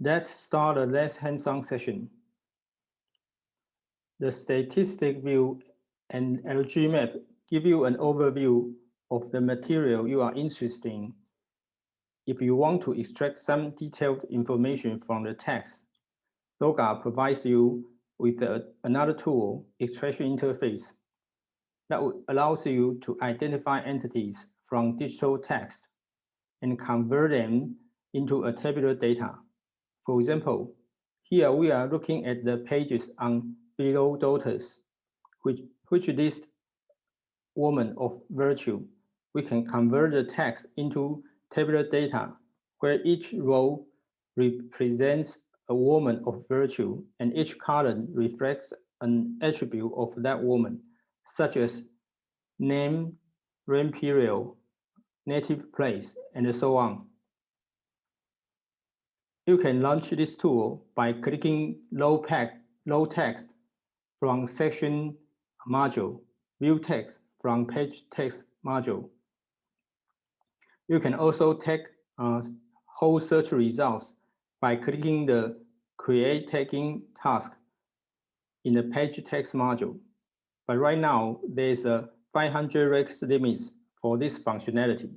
Let's start a less hands-on session. The statistic view and LGMap give you an overview of the material you are interested in. If you want to extract some detailed information from the text, LoGaRT provides you with another tool, extraction interface, that allows you to identify entities from digital text and convert them into a tabular data. For example, here we are looking at the pages on below daughters, which list women of virtue. We can convert the text into tabular data, where each row represents a woman of virtue, and each column reflects an attribute of that woman, such as name, reign period, native place, and so on. You can launch this tool by clicking Load Text from Section module, View Text from Page Text module. You can also take whole search results by clicking the Create Tagging task in the Page Text module. But right now, there's a 500 regex limits for this functionality.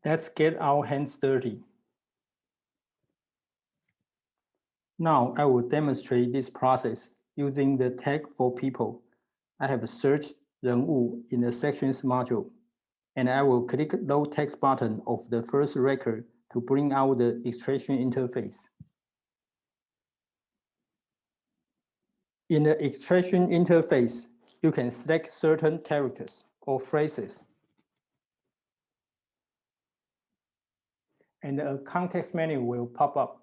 Let's get our hands dirty. Now I will demonstrate this process using the tag for people. I have searched 人物 in the Sections module, and I will click Load Text button of the first record to bring out the extraction interface. In the extraction interface, you can select certain characters or phrases, and a context menu will pop up.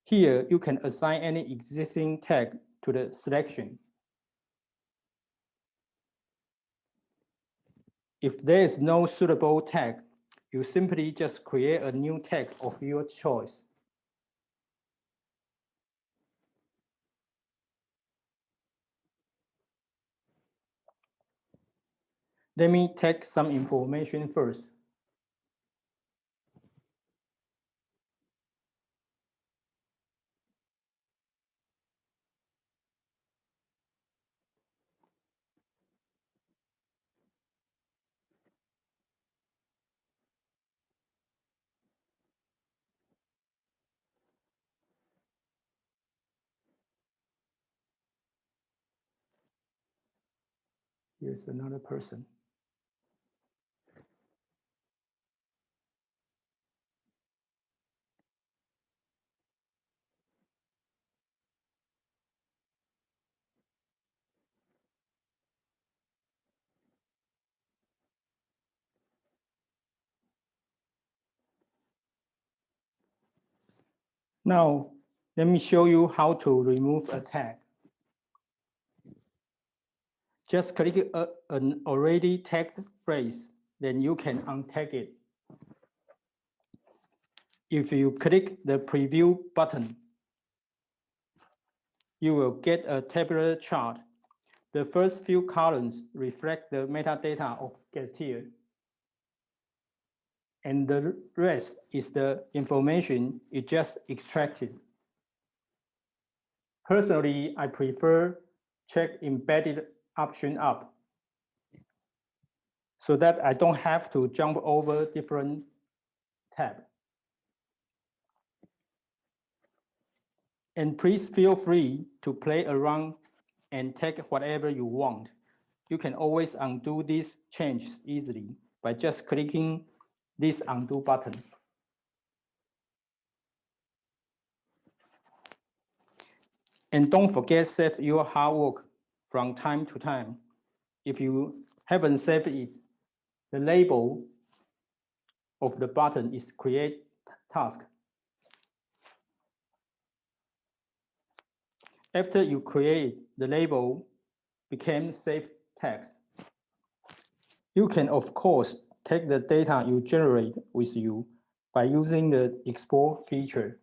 Here, you can assign any existing tag to the selection. If there is no suitable tag, you simply just create a new tag of your choice. Let me take some information first. Here's another person. Now, let me show you how to remove a tag. Just click an already tagged phrase, then you can untag it. If you click the preview button, you will get a tabular chart. The first few columns reflect the metadata of Gazetteer, and the rest is the information it just extracted. Personally, I prefer check embedded option up so that I don't have to jump over different tabs. And please feel free to play around and take whatever you want. You can always undo these changes easily by just clicking this undo button. And don't forget save your hard work from time to time. If you haven't saved it, the label of the button is create task. After you create, the label became save text. You can, of course, take the data you generate with you by using the export feature,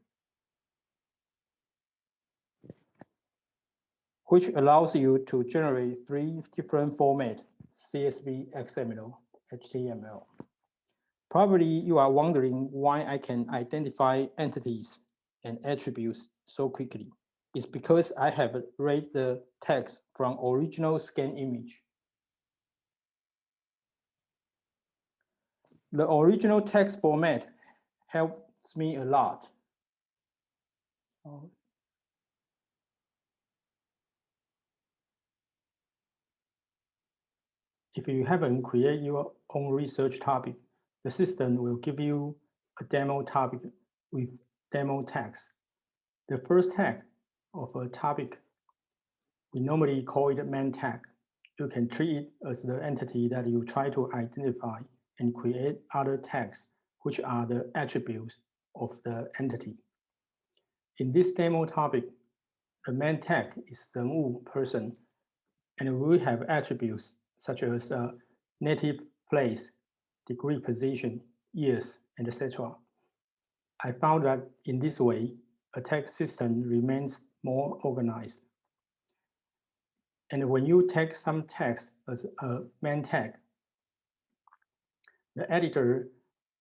which allows you to generate 3 different formats: CSV, XML, HTML. Probably you are wondering why I can identify entities and attributes so quickly? It's because I have read the text from original scan image. The original text format helps me a lot. If you haven't created your own research topic, the system will give you a demo topic with demo tags. The first tag of a topic, we normally call it main tag. You can treat it as the entity that you try to identify and create other tags, which are the attributes of the entity. In this demo topic, the main tag is 人物 person, and we have attributes such as native place, degree position, years, and etc. I found that in this way, a tag system remains more organized. And when you tag some text as a main tag, the editor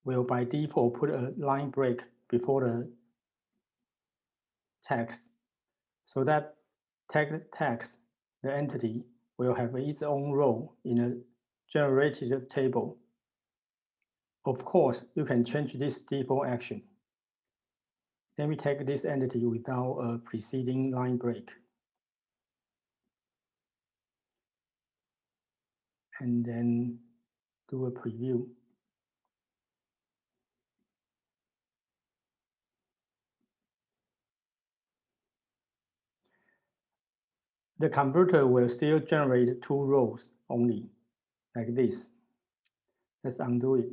will by default put a line break before the text, so that tag text, the entity, will have its own role in a generated table. Of course, you can change this default action. Let me take this entity without a preceding line break. And then do a preview. The converter will still generate 2 rows only, like this. Let's undo it.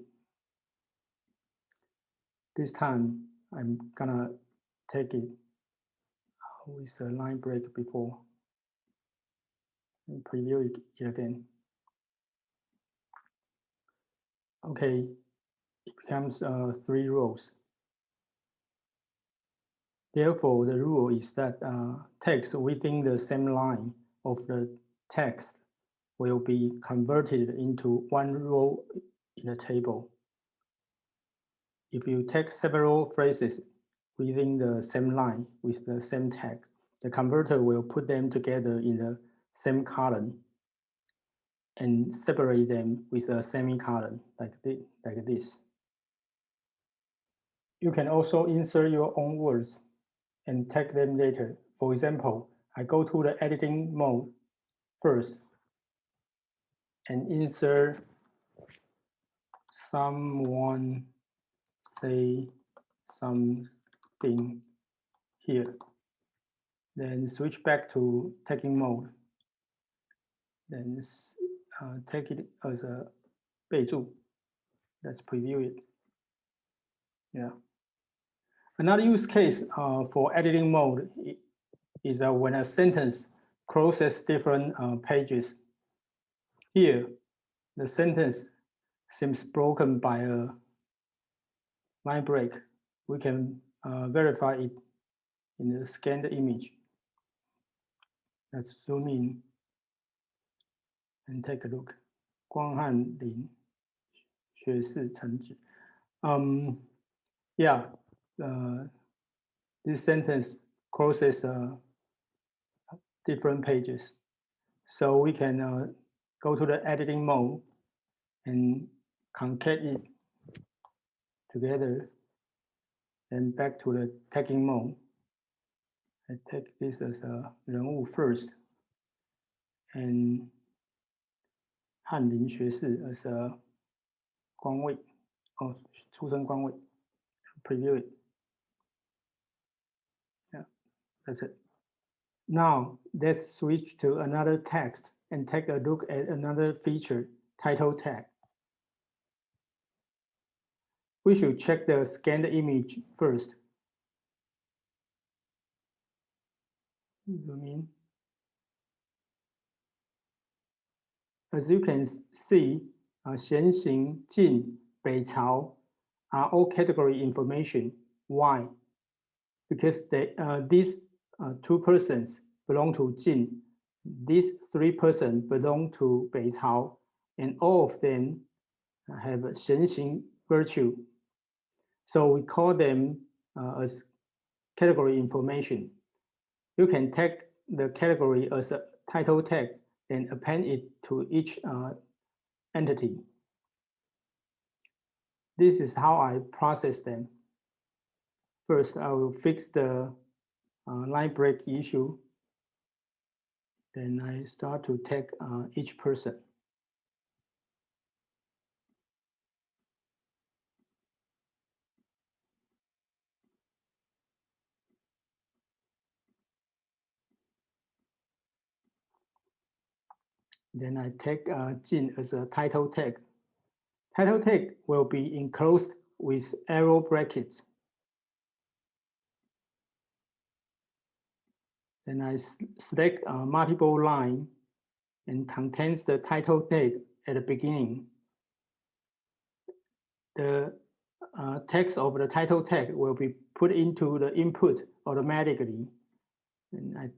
This time, I'm gonna take it with a line break before and preview it again. Okay, it becomes 3 rows. Therefore, the rule is that text within the same line of the text will be converted into 1 row in a table. If you take several phrases within the same line with the same tag, the converter will put them together in the same column and separate them with a semicolon like this. You can also insert your own words and tag them later. For example, I go to the editing mode first and insert someone say something here. Then switch back to tagging mode. Then take it as a 备注. Let's preview it. Yeah. Another use case for editing mode is when a sentence crosses different pages. Here, the sentence seems broken by a line break. We can verify it in the scanned image. Let's zoom in and take a look. 光汉林学士成子. Yeah, this sentence crosses different pages. So we can go to the editing mode and concat it together and back to the tagging mode. I take this as a 人物 first and 翰林学士 as a 官位,出生官位. Preview it. Yeah, that's it. Now let's switch to another text and take a look at another feature, title tag. We should check the scanned image first. Zoom in. As you can see, 闲行, 进, 北朝 are all category information. Why? Because these 2 persons belong to Jin. These 3 persons belong to 北朝, and all of them have 闲行 virtue. So we call them as category information. You can tag the category as a title tag and append it to each entity. This is how I process them. First, I will fix the line break issue. Then I start to tag each person. Then I tag Jin as a title tag. Title tag will be enclosed with arrow brackets. Then I select multiple line and contains the title tag at the beginning. The text of the title tag will be put into the input automatically. And I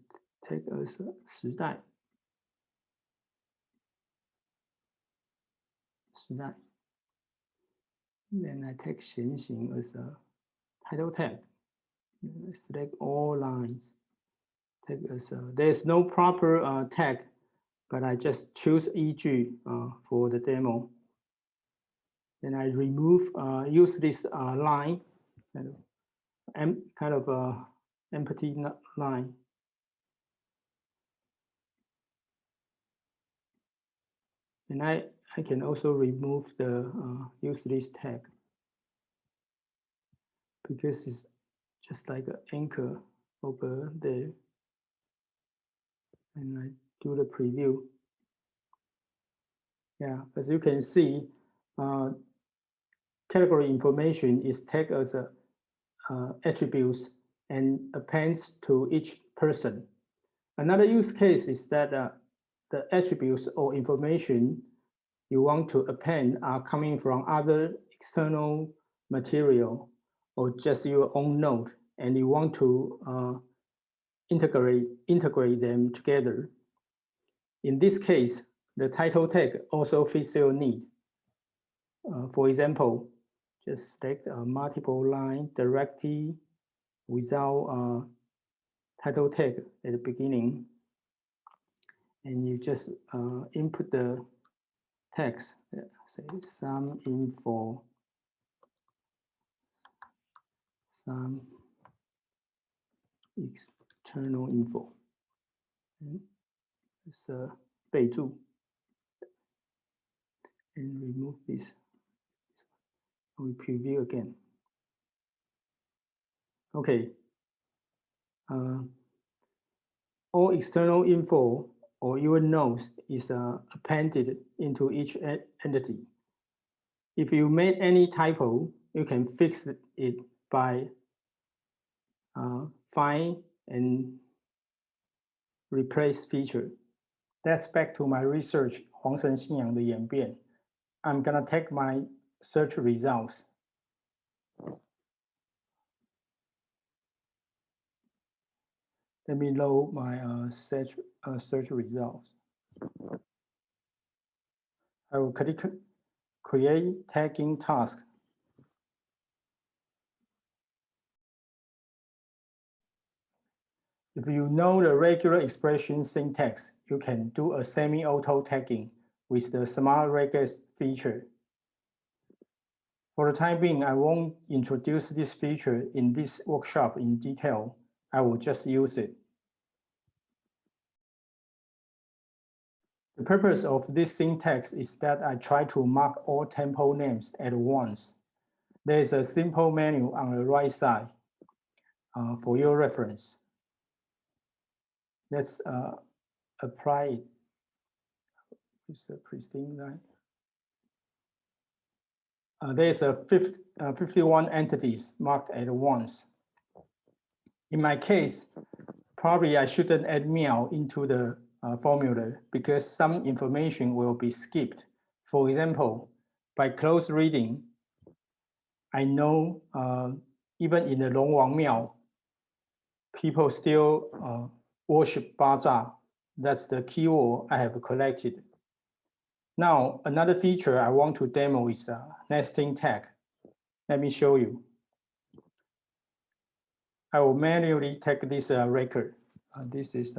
take as 时代. Then I take 弦形 as a title tag. Select all lines. Take as there's no proper tag, but I just choose EG for the demo. Then I remove, use this line, kind of empty line. And I can also remove the use this tag because it's just like an anchor over there. And I do the preview. Yeah, as you can see, category information is tagged as attributes and appends to each person. Another use case is that the attributes or information you want to append are coming from other external material or just your own node, and you want to integrate them together. In this case, the title tag also fits your need. For example, just select a multiple line directly without title tag at the beginning, and you just input the text, say some info, some external info. It's a 备注, and remove this. We preview again. Okay. All external info or your nodes is appended into each entity. If you made any typo, you can fix it by find and replace feature. That's back to my research, 黄神信仰的演变. I'm gonna take my search results. Let me load my search results. I will click create tagging task. If you know the regular expression syntax, you can do a semi-auto tagging with the smart regex feature. For the time being, I won't introduce this feature in this workshop in detail. I will just use it. The purpose of this syntax is that I try to mark all tempo names at once. There is a simple menu on the right side for your reference. Let's apply it. It's a pristine line. There's 51 entities marked at once. In my case, probably I shouldn't add meow into the formula because some information will be skipped. For example, by close reading, I know even in the Longwang Miao, people still worship Baza. That's the keyword I have collected. Now, another feature I want to demo is nesting tag. Let me show you. I will manually take this record. This is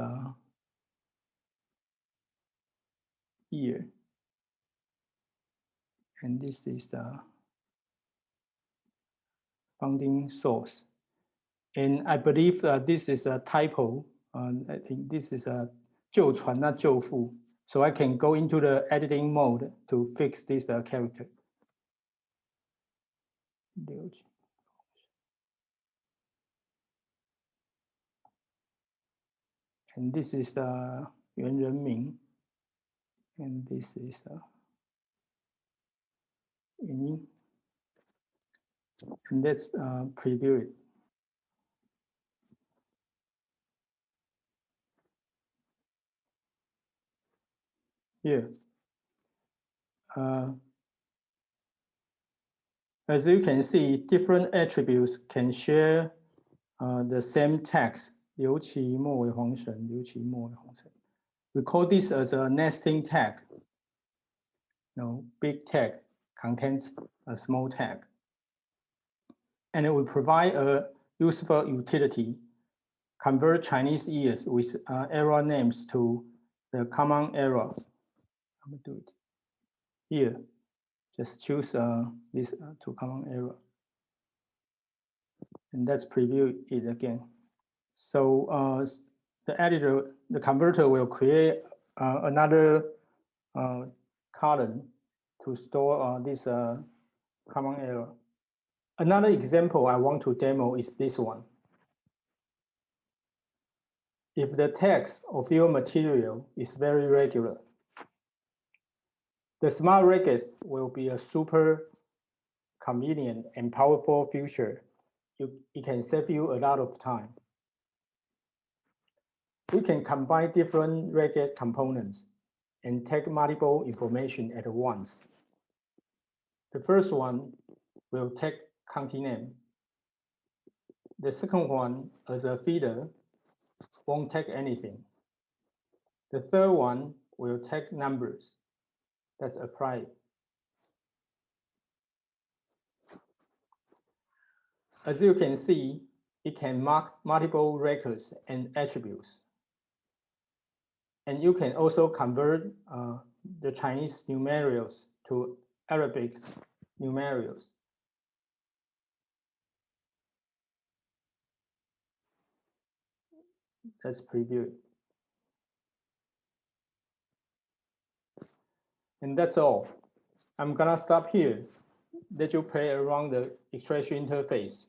year, and this is the founding source. And I believe this is a typo. I think this is a 旧传 not 旧付. So I can go into the editing mode to fix this character. And this is the 原人名. And this is 原因. And let's preview it. Here. As you can see, different attributes can share the same text. 刘其末为黄神, 刘其末为黄神. We call this as a nesting tag. No, big tag contains a small tag. And it will provide a useful utility, convert Chinese years with error names to the common error. I'm going to do it here. Just choose this to common error. And let's preview it again. So the editor, the converter will create another column to store this common error. Another example I want to demo is this one. If the text of your material is very regular, the smart regex will be a super convenient and powerful feature. It can save you a lot of time. We can combine different regex components and take multiple information at once. The first one will take county name. The second one, as a feeder, won't take anything. The third one will take numbers. That's applied. As you can see, it can mark multiple records and attributes. And you can also convert the Chinese numerals to Arabic numerals. Let's preview it. And that's all. I'm gonna stop here. Let you play around the extraction interface.